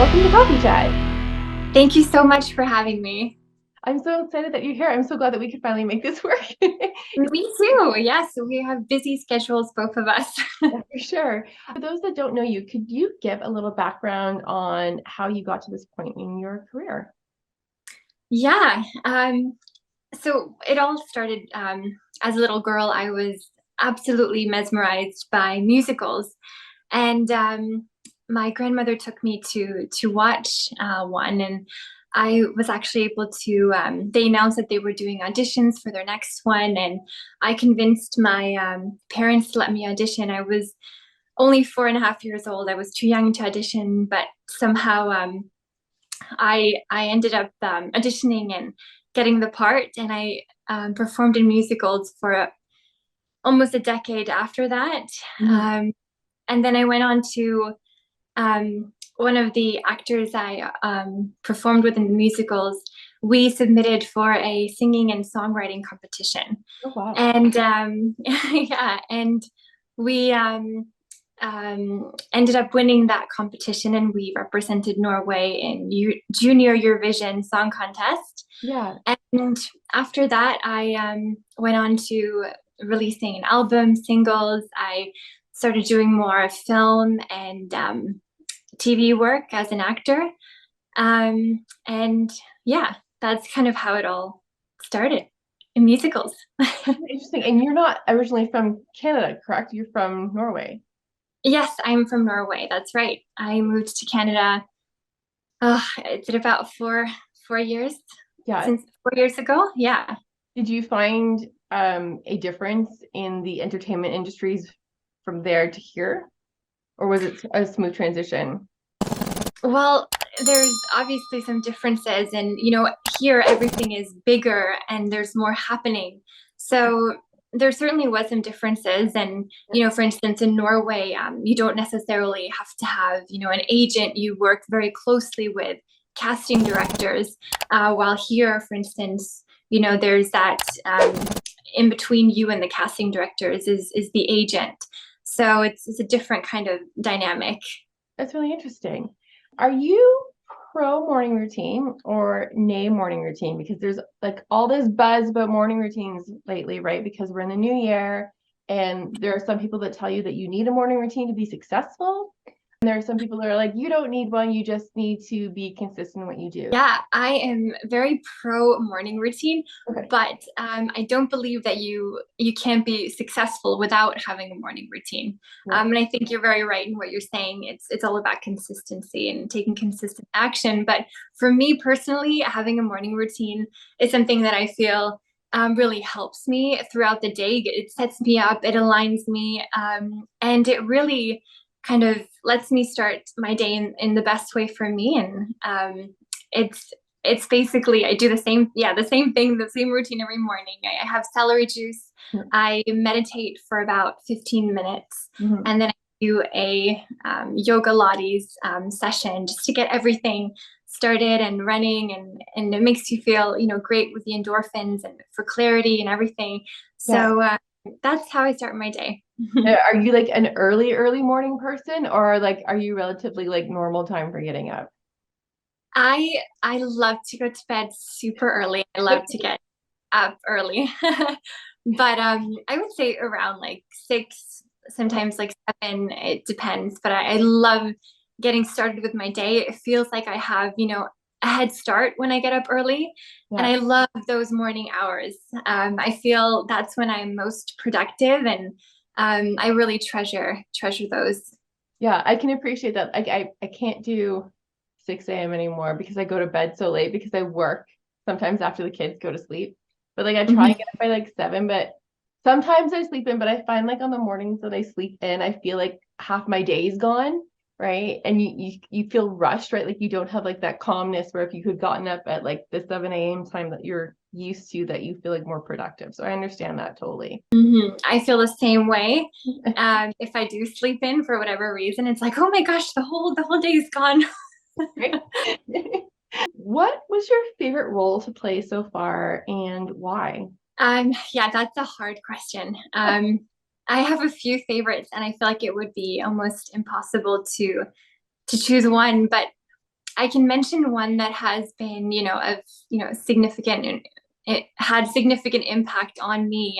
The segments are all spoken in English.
Welcome to Coffee Chat. Thank you so much for having me. I'm so excited that you're here. I'm so glad that we could finally make this work. Me too. Yes, we have busy schedules, both of us. Yeah, for sure. For those that don't know you, could you give a little background on how you got to this point in your career? Yeah. So it all started as a little girl. I was absolutely mesmerized by musicals, and my grandmother took me to watch one, and I was actually able to. They announced that they were doing auditions for their next one, and I convinced my parents to let me audition. I was only 4.5 years old. I was too young to audition, but somehow I ended up auditioning and getting the part, and I performed in musicals for almost a decade after that. Mhm. And then I went on to one of the actors I performed with in the musicals. We submitted for a singing and songwriting competition, Oh, wow. and yeah, and we ended up winning that competition, and we represented Norway in Junior Eurovision Song Contest. Yeah. And after that, I went on to releasing an album, singles. I started doing more film and TV work as an actor. And yeah, that's kind of how it all started in musicals. Interesting. And you're not originally from Canada, correct? You're from Norway. Yes, I'm from Norway. That's right. I moved to Canada. It's been about four years Yeah. since 4 years ago. Yeah. Did you find a difference in the entertainment industries from there to here? Or was it a smooth transition? Well, there's obviously some differences, and here everything is bigger and there's more happening. So there certainly was some differences, and for instance, in Norway, you don't necessarily have to have an agent. You work very closely with casting directors, while here, for instance, there's that in between you and the casting directors is the agent. So it's a different kind of dynamic. That's really interesting. Are you pro morning routine or nay morning routine? Because there's like all this buzz about morning routines lately, right? Because we're in the new year and there are some people that tell you that you need a morning routine to be successful. And there are some people that are like, you don't need one, you just need to be consistent in what you do. Yeah, I am very pro morning routine, Okay. but I don't believe that you can't be successful without having a morning routine. Yeah. And I think you're very right in what you're saying. It's all about consistency and taking consistent action. But for me personally, having a morning routine is something that I feel really helps me throughout the day. It sets me up, it aligns me, and it really kind of lets me start my day in the best way for me. And it's it's basically I do the same thing, the same routine every morning. I have celery juice. I meditate for about 15 minutes, Mhm. and then I do a yoga Pilates session just to get everything started and running, and it makes you feel great with the endorphins and for clarity and everything. Yeah. So that's how I start my day. Are you like an early morning person or like are you relatively like normal time for getting up? I love to go to bed super early. I love to get up early. But I would say around like 6, sometimes like 7, it depends. But I love getting started with my day. It feels like I have, a head start when I get up early. And Yeah. I love those morning hours. I feel that's when I'm most productive, and I really treasure those. Yeah, I can appreciate that. I can't do 6 a.m. anymore because I go to bed so late because I work sometimes after the kids go to sleep. But like I try and Mhm. get up by like 7, but sometimes I sleep in, but I find like on the mornings that I sleep in, I feel like half my day's gone, right? And you feel rushed, right? Like you don't have like that calmness where if you had gotten up at like the 7 a.m. time that you're used to, that you feel like more productive. So I understand that totally. I feel the same way. If I do sleep in for whatever reason, it's like, oh my gosh, the whole day is gone. Right? What was your favorite role to play so far and why? Yeah, that's a hard question. I have a few favorites, and I feel like it would be almost impossible to choose one. But I can mention one that has been, significant. It had significant impact on me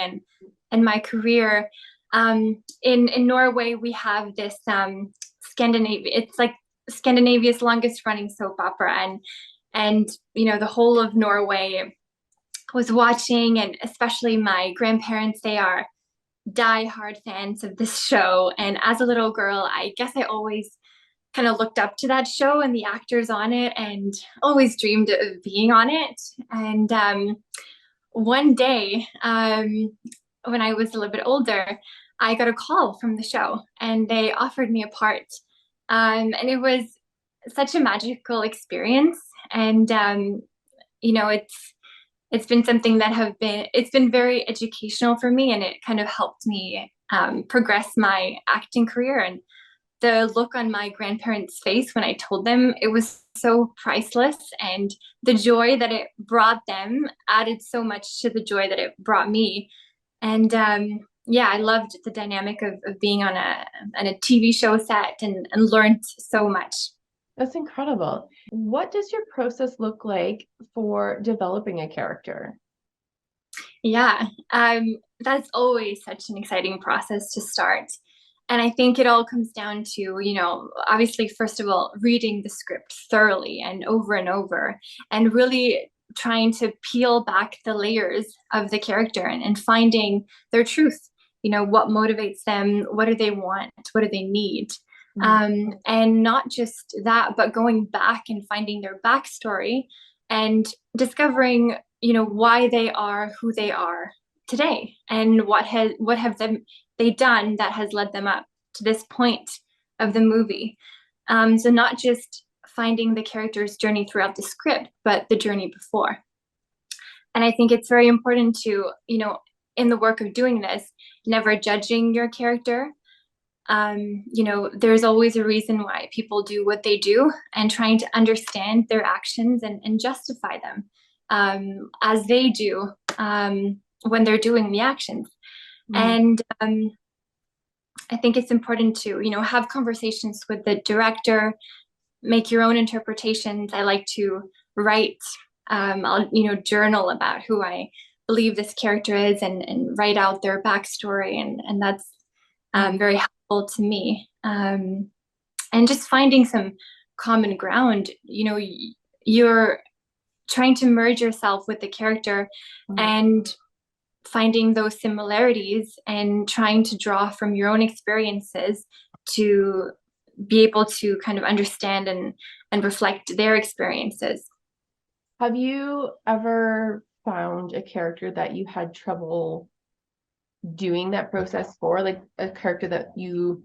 and my career. In Norway, we have this Scandinavia. It's like Scandinavia's longest running soap opera, and the whole of Norway was watching, and especially my grandparents. They are die-hard fans of this show. And as a little girl, I guess I always kind of looked up to that show and the actors on it, and always dreamed of being on it. And one day, when I was a little bit older, I got a call from the show and they offered me a part. And it was such a magical experience. And, it's been something it's been very educational for me, and it kind of helped me progress my acting career. And the look on my grandparents' face when I told them, it was so priceless, and the joy that it brought them added so much to the joy that it brought me. And yeah, I loved the dynamic of being on a TV show set, and learned so much. That's incredible. What does your process look like for developing a character? Yeah, that's always such an exciting process to start. And I think it all comes down to, obviously, first of all, reading the script thoroughly and over, and really trying to peel back the layers of the character, and finding their truth. What motivates them? What do they want? What do they need? And not just that, but going back and finding their backstory and discovering, why they are who they are today, and what have they done that has led them up to this point of the movie. So not just finding the character's journey throughout the script, but the journey before. And I think it's very important to, in the work of doing this, never judging your character. There's always a reason why people do what they do, and trying to understand their actions and justify them as they do when they're doing the actions. And I think it's important to, have conversations with the director, make your own interpretations. I like to write, I'll, journal about who I believe this character is, and write out their backstory. And that's very helpful to me. And just finding some common ground, you're trying to merge yourself with the character, and finding those similarities, and trying to draw from your own experiences to be able to kind of understand and reflect their experiences. Have you ever found a character that you had trouble doing that process for, like a character that you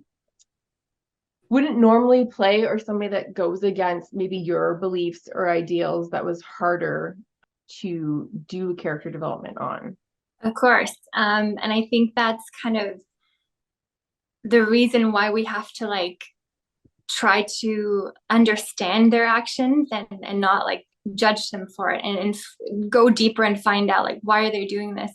wouldn't normally play, or somebody that goes against maybe your beliefs or ideals, that was harder to do character development on? Of course. And I think that's kind of the reason why we have to try to understand their actions, and not judge them for it, and go deeper and find out why are they doing this.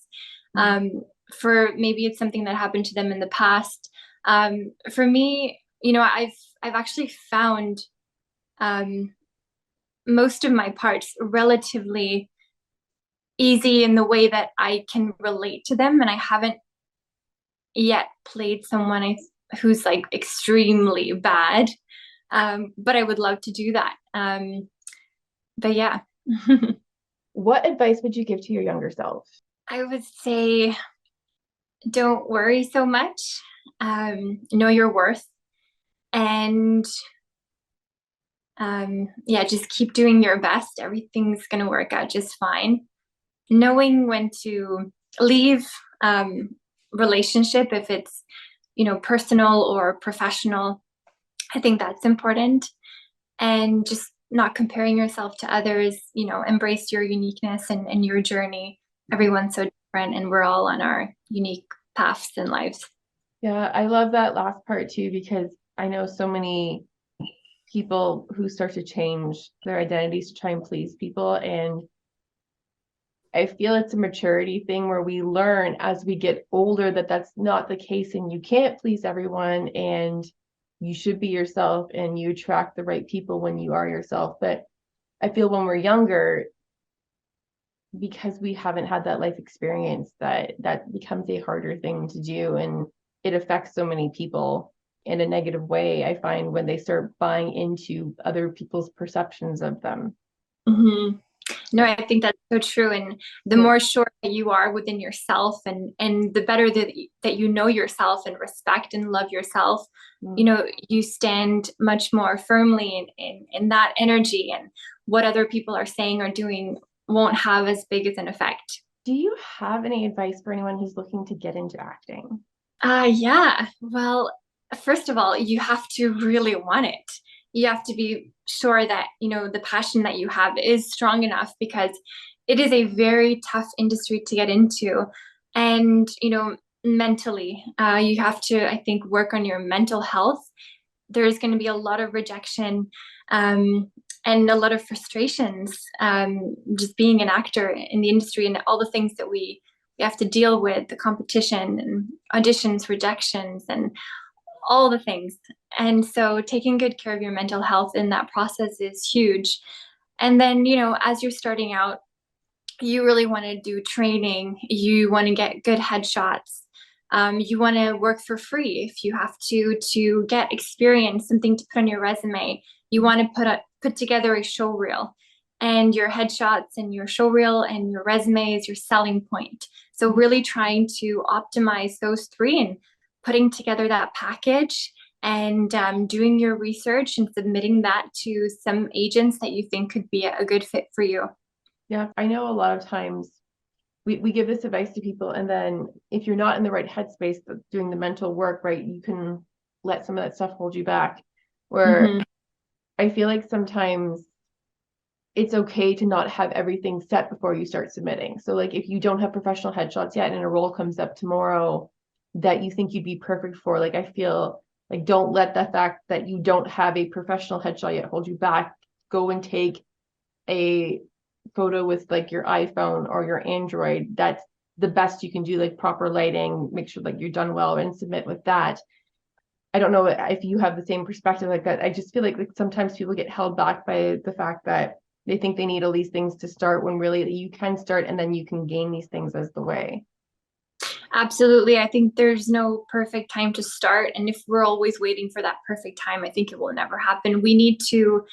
For maybe it's something that happened to them in the past. For me, I've actually found most of my parts relatively easy in the way that I can relate to them, and I haven't yet played someone who's extremely bad, but I would love to do that. But yeah. What advice would you give to your younger self? I would say, don't worry so much. Know your worth, and yeah, just keep doing your best. Everything's going to work out just fine. Knowing when to leave relationship, if it's personal or professional, I think that's important. And just not comparing yourself to others. Embrace your uniqueness and your journey. Everyone's so different, and we're all on our unique paths in lives. Yeah, I love that last part too, because I know so many people who start to change their identities to try and please people, and I feel it's a maturity thing where we learn as we get older that that's not the case, and you can't please everyone, and you should be yourself and you attract the right people when you are yourself. But I feel when we're younger, because we haven't had that life experience, that becomes a harder thing to do, and it affects so many people in a negative way, I find, when they start buying into other people's perceptions of them. Mm-hmm. No, Yeah. I think that's so true. And the Yeah. more sure that you are within yourself, and the better that you know yourself and respect and love yourself, Mm. you stand much more firmly in that energy, and what other people are saying or doing won't have as big as an effect. Do you have any advice for anyone who's looking to get into acting? Yeah. Well, first of all, you have to really want it. You have to be sure that, the passion that you have is strong enough, because it is a very tough industry to get into. And, mentally, you have to, I think, work on your mental health. There's going to be a lot of rejection, and a lot of frustrations, just being an actor in the industry, and all the things that we have to deal with, the competition and auditions, rejections, and all the things. And so taking good care of your mental health in that process is huge. And then, as you're starting out, you really want to do training, you want to get good headshots. You want to work for free if you have to get experience, something to put on your resume. You want to put together a show reel, and your headshots and your show reel and your resume is your selling point. So really trying to optimize those three and putting together that package, and doing your research and submitting that to some agents that you think could be a good fit for you. Yeah, I know a lot of times we give this advice to people, and then if you're not in the right headspace doing the mental work, right, you can let some of that stuff hold you back. Where Mm-hmm. I feel like sometimes it's okay to not have everything set before you start submitting. So like if you don't have professional headshots yet and a role comes up tomorrow that you think you'd be perfect for, like I feel like don't let the fact that you don't have a professional headshot yet hold you back. Go and take a photo with like your iPhone or your Android. That's the best you can do, like proper lighting, make sure like you're done well and submit with that. I don't know if you have the same perspective like that. I just feel like sometimes people get held back by the fact that they think they need all these things to start, when really you can start and then you can gain these things as the way. Absolutely. I think there's no perfect time to start. And if we're always waiting for that perfect time, I think it will never happen. We need to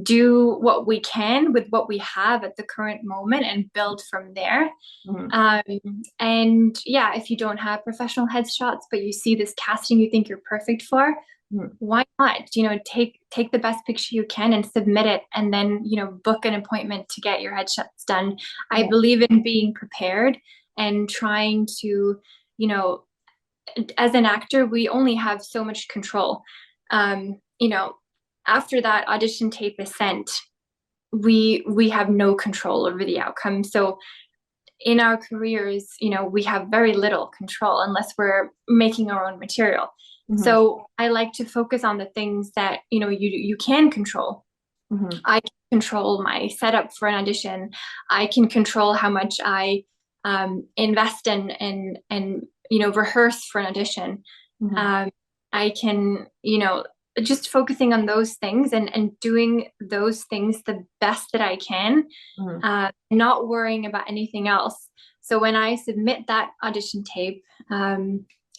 do what we can with what we have at the current moment and build from there. Mm-hmm. And yeah, if you don't have professional headshots, but you see this casting you think you're perfect for, Mm-hmm. why not? Take the best picture you can and submit it, and then, book an appointment to get your headshots done. I Yeah. believe in being prepared and trying to, you know, as an actor, we only have so much control. Um, you know, After that audition tape is sent, we have no control over the outcome. So in our careers, we have very little control unless we're making our own material. Mm-hmm. So I like to focus on the things that, you can control. Mm-hmm. I can control my setup for an audition. I can control how much I invest in and rehearse for an audition. Mm-hmm. I can, just focusing on those things and doing those things the best that I can, Mm-hmm. not worrying about anything else. So when I submit that audition tape,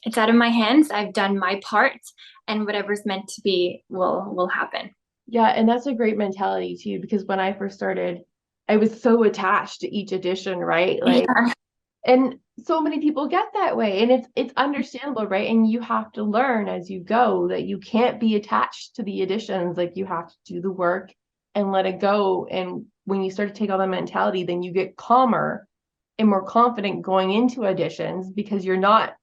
it's out of my hands. I've done my part, and whatever's meant to be will happen. Yeah, and that's a great mentality too, because when I first started, I was so attached to each edition, right? Like, Yeah. and so many people get that way, and it's understandable, right? And you have to learn as you go that you can't be attached to the editions. Like you have to do the work and let it go. And when you start to take on the mentality, then you get calmer and more confident going into auditions, because you're not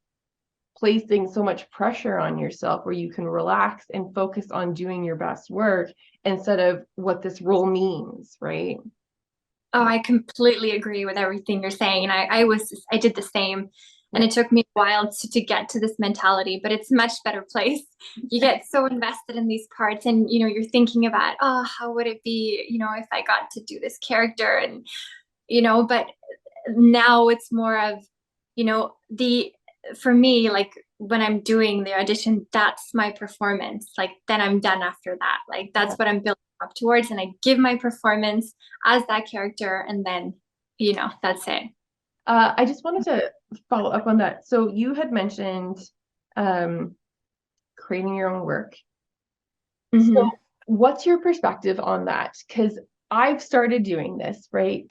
placing so much pressure on yourself, where you can relax and focus on doing your best work instead of what this role means, right? Oh, I completely agree with everything you're saying. And I did the same. And Yeah. it took me a while to get to this mentality, but it's a much better place. You get so invested in these parts, and, you're thinking about, oh, how would it be, if I got to do this character? And, but now it's more of, for me, like when I'm doing the audition, that's my performance. Like then I'm done after that. Like that's what I'm building up towards. And I give my performance as that character, and then, that's it. I just wanted to follow up on that. So you had mentioned um, creating your own work. So Mm-hmm. what's your perspective on that? Because I've started doing this, right?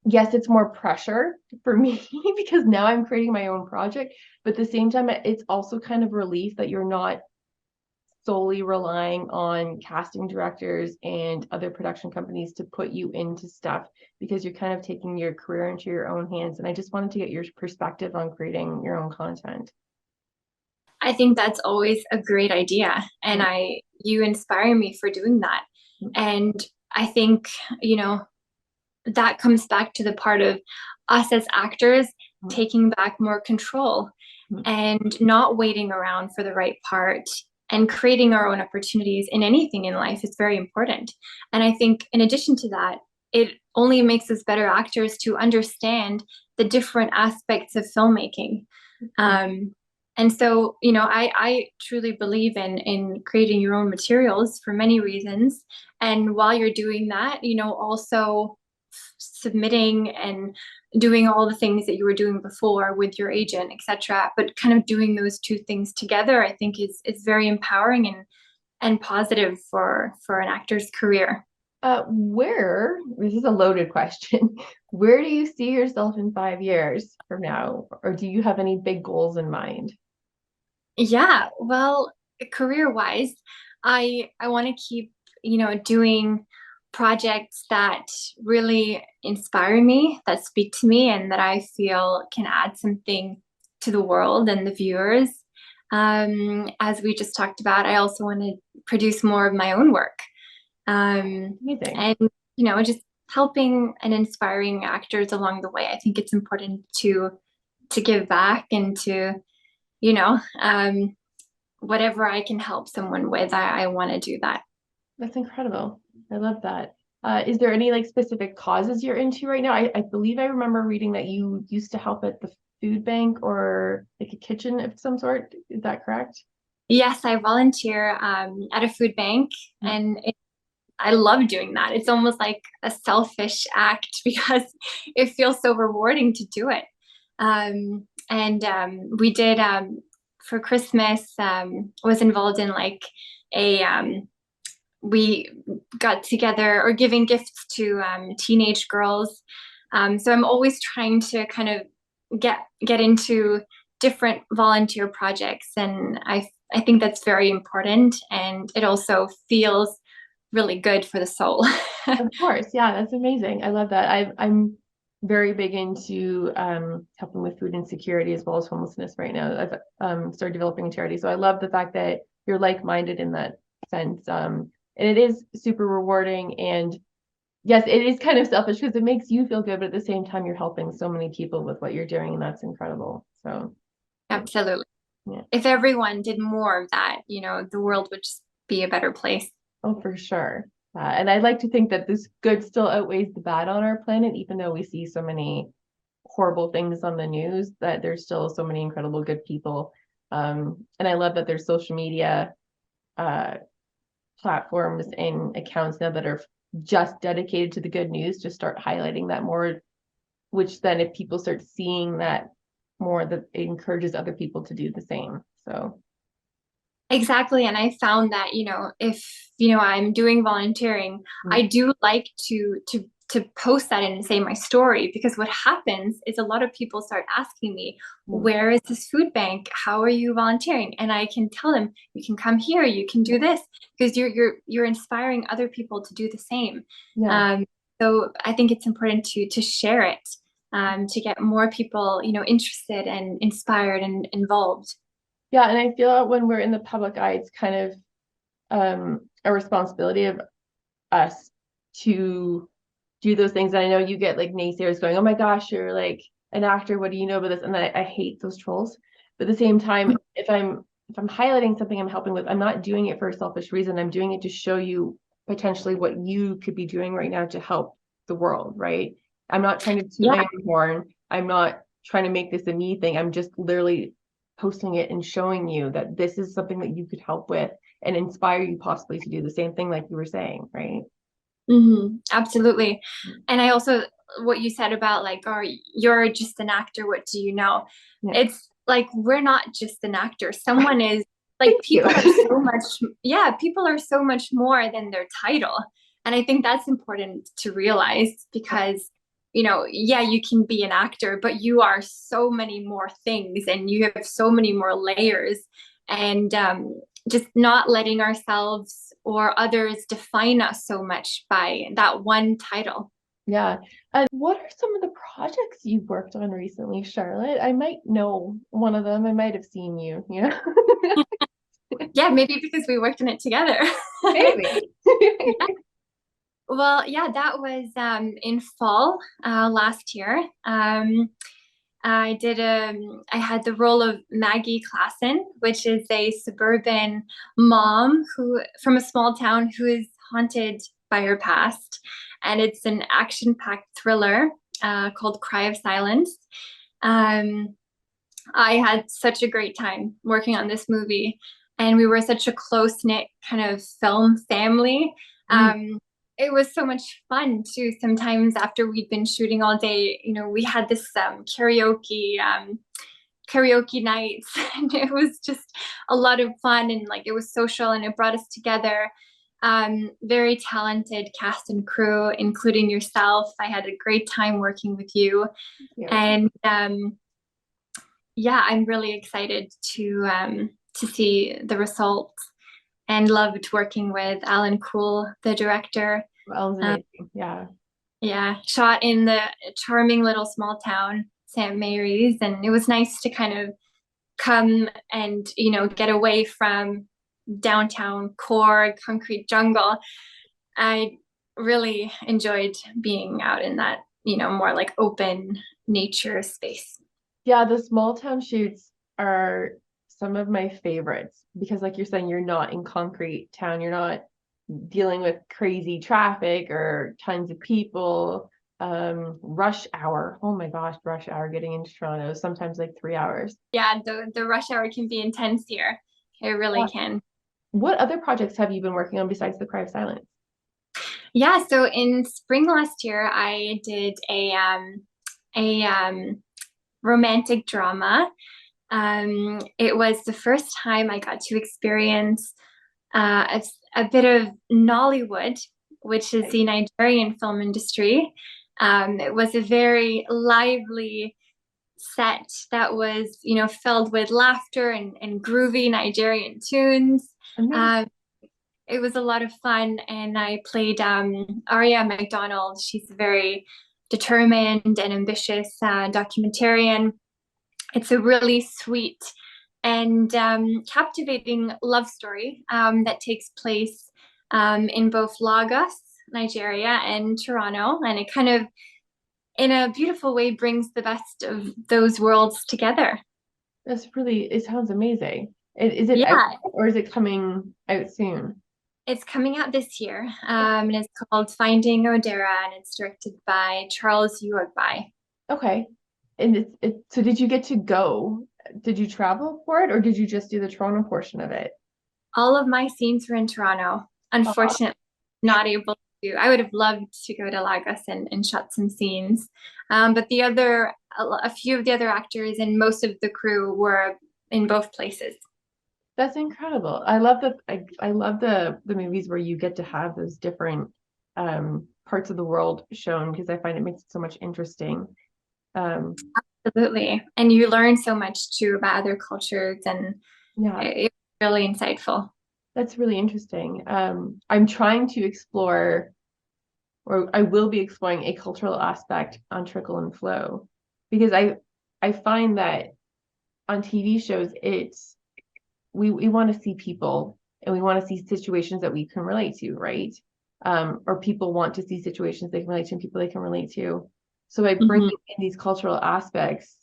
Yes, it's more pressure for me because now I'm creating my own project, but at the same time, it's also kind of relief that you're not solely relying on casting directors and other production companies to put you into stuff because you're kind of taking your career into your own hands. And I just wanted to get your perspective on creating your own content. I think that's always a great idea. And you inspire me for doing that. And I think, that comes back to the part of us as actors taking back more control and not waiting around for the right part and creating our own opportunities in anything in life is very important. And I think in addition to that, it only makes us better actors to understand the different aspects of filmmaking. And so, I truly believe in creating your own materials for many reasons. And while you're doing that, also submitting and doing all the things that you were doing before with your agent, etc. But kind of doing those two things together, I think is very empowering and positive for an actor's career. This is a loaded question. Where do you see yourself in 5 years from now? Or do you have any big goals in mind? Yeah, well, career-wise, I want to keep, doing projects that really inspire me, that speak to me, and that I feel can add something to the world and the viewers. As we just talked about, I also want to produce more of my own work. Amazing. And, just helping and inspiring actors along the way. I think it's important to give back and to you know, whatever I can help someone with, I want to do that. That's incredible. I love that. Is there any like specific causes you're into right now? I believe I remember reading that you used to help at the food bank or like a kitchen of some sort. Is that correct? Yes, I volunteer at a food bank, and I love doing that. It's almost like a selfish act because it feels so rewarding to do it. And we did for Christmas, was involved in like a we got together or giving gifts to teenage girls. So I'm always trying to kind of get into different volunteer projects, and I think that's very important, and it also feels really good for the soul. Of course, yeah, that's amazing. I love that. I'm very big into helping with food insecurity as well as homelessness right now. I've started developing a charity, so I love the fact that you're like-minded in that sense. And it is super rewarding. And yes, it is kind of selfish because it makes you feel good, but at the same time, you're helping so many people with what you're doing, and that's incredible. So, Absolutely. yeah. If everyone did more of that, the world would just be a better place. Oh, for sure. And I'd like to think that this good still outweighs the bad on our planet, even though we see so many horrible things on the news, that there's still so many incredible good people. And I love that there's social media uh, platforms and accounts now that are just dedicated to the good news, just start highlighting that more, which then if people start seeing that more, that it encourages other people to do the same. So Exactly. And I found that, if, I'm doing volunteering, I do like to post that and say my story, because what happens is a lot of people start asking me, where is this food bank? How are you volunteering? And I can tell them, you can come here, you can do this, because you're inspiring other people to do the same. yeah. So I think it's important to share it, to get more people, interested and inspired and involved. Yeah, and I feel when we're in the public eye, it's kind of a responsibility of us to do those things. And I know you get like naysayers going, "Oh my gosh, you're like an actor. What do you know about this?" And I hate those trolls. But at the same time, if I'm highlighting something I'm helping with, I'm not doing it for a selfish reason. I'm doing it to show you potentially what you could be doing right now to help the world, right? I'm not trying to toot my own horn. I'm not trying to make this a me thing. I'm just literally posting it and showing you that this is something that you could help with and inspire you possibly to do the same thing, like you were saying, right? Absolutely. And I also, what you said about like, or you're just an actor, what do you know? Yeah. It's like, we're not just an actor. Someone is like, Thank you. people are so much, yeah, people are so much more than their title. And I think that's important to realize because, you know, yeah, you can be an actor, but you are so many more things and you have so many more layers. And just not letting ourselves or others define us so much by that one title. Yeah. And what are some of the projects you've worked on recently, Charlotte? I might know one of them. I might have seen you, you know? Yeah, maybe because we worked on it together. Maybe. Yeah. Well, yeah, that was in fall last year. I had the role of Maggie Klassen, which is a suburban mom who from a small town who is haunted by her past. And it's an action-packed thriller called Cry of Silence. Um, I had such a great time working on this movie, and we were such a close-knit kind of film family. It was so much fun too. Sometimes after we'd been shooting all day, you know, we had this karaoke nights, and it was just a lot of fun, and like it was social, and it brought us together. Very talented cast and crew, including yourself. I had a great time working with you, and yeah, I'm really excited to see the results, and loved working with Alan Cool, the director. Well, amazing. Yeah. Yeah, shot in the charming little small town, St. Mary's, and it was nice to kind of come and, you know, get away from downtown core concrete jungle. I really enjoyed being out in that, you know, more like open nature space. Yeah, the small town shoots are some of my favorites because, like you're saying, you're not in concrete town, you're not dealing with crazy traffic or tons of people. Rush hour. Oh my gosh, rush hour getting into Toronto, sometimes like 3 hours. Yeah, the rush hour can be intense here. It really can. What other projects have you been working on besides The Cry of Silence? Yeah, so in spring last year, I did a romantic drama. It was the first time I got to experience a bit of Nollywood, which is the Nigerian film industry. It was a very lively set that was, you know, filled with laughter and groovy Nigerian tunes. It was a lot of fun, and I played Aria McDonald. She's a very determined and ambitious documentarian. It's a really sweet and captivating love story that takes place in both Lagos, Nigeria, and Toronto, and it kind of, in a beautiful way, brings the best of those worlds together. It sounds amazing. Is it out, Yeah, or is it coming out soon? it's coming out this year, and it's called Finding Odera, and it's directed by Charles Daysh. Okay. And so did you get to go? Did you travel for it or did you just do the Toronto portion of it? All of my scenes were in Toronto. Unfortunately, not able to. I would have loved to go to Lagos and shot some scenes. But a few of the other actors and most of the crew were in both places. That's incredible. I love the movies where you get to have those different parts of the world shown because I find it makes it so much interesting. Absolutely. And you learn so much too about other cultures, and Yeah, it's really insightful. that's really interesting. I'm trying to explore, or I will be exploring a cultural aspect on Trickle and Flow because I find that on TV shows we want to see people and we want to see situations that we can relate to, right? Or people want to see situations they can relate to and people they can relate to. So by bringing in these cultural aspects,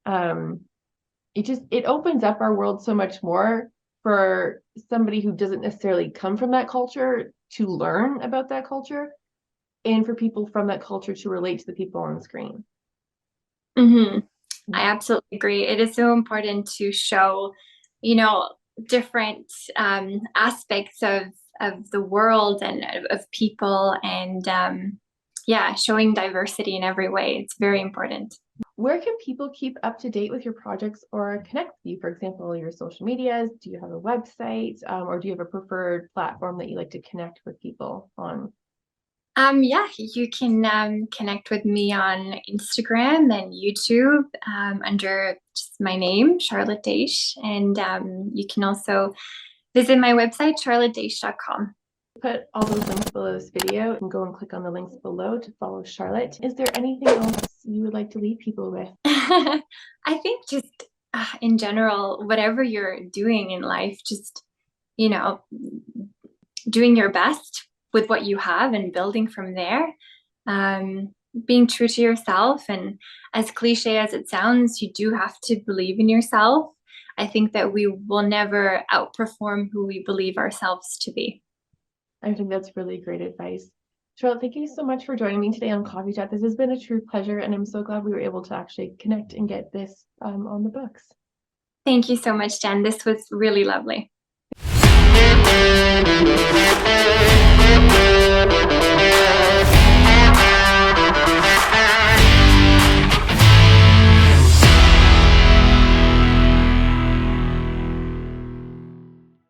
it opens up our world so much more for somebody who doesn't necessarily come from that culture to learn about that culture, and for people from that culture to relate to the people on the screen. I absolutely agree. It is so important to show, you know, different aspects of the world and of people, and yeah, showing diversity in every way. It's very important. Where can people keep up to date with your projects or connect with you? For example, your social medias. Do you have a website, or do you have a preferred platform that you like to connect with people on? Yeah, you can connect with me on Instagram and YouTube under just my name, Charlot Daysh. And you can also visit my website, charlotdaysh.com. Put all those links below this video and go and click on the links below to follow Charlotte. Is there anything else you would like to leave people with? I think just in general, whatever you're doing in life, just, you know, doing your best with what you have and building from there. Being true to yourself. And as cliche as it sounds, you do have to believe in yourself. I think that we will never outperform who we believe ourselves to be. I think that's really great advice. Charlotte, thank you so much for joining me today on Coffee Chat. This has been a true pleasure, and I'm so glad we were able to actually connect and get this on the books. Thank you so much, Jen. This was really lovely.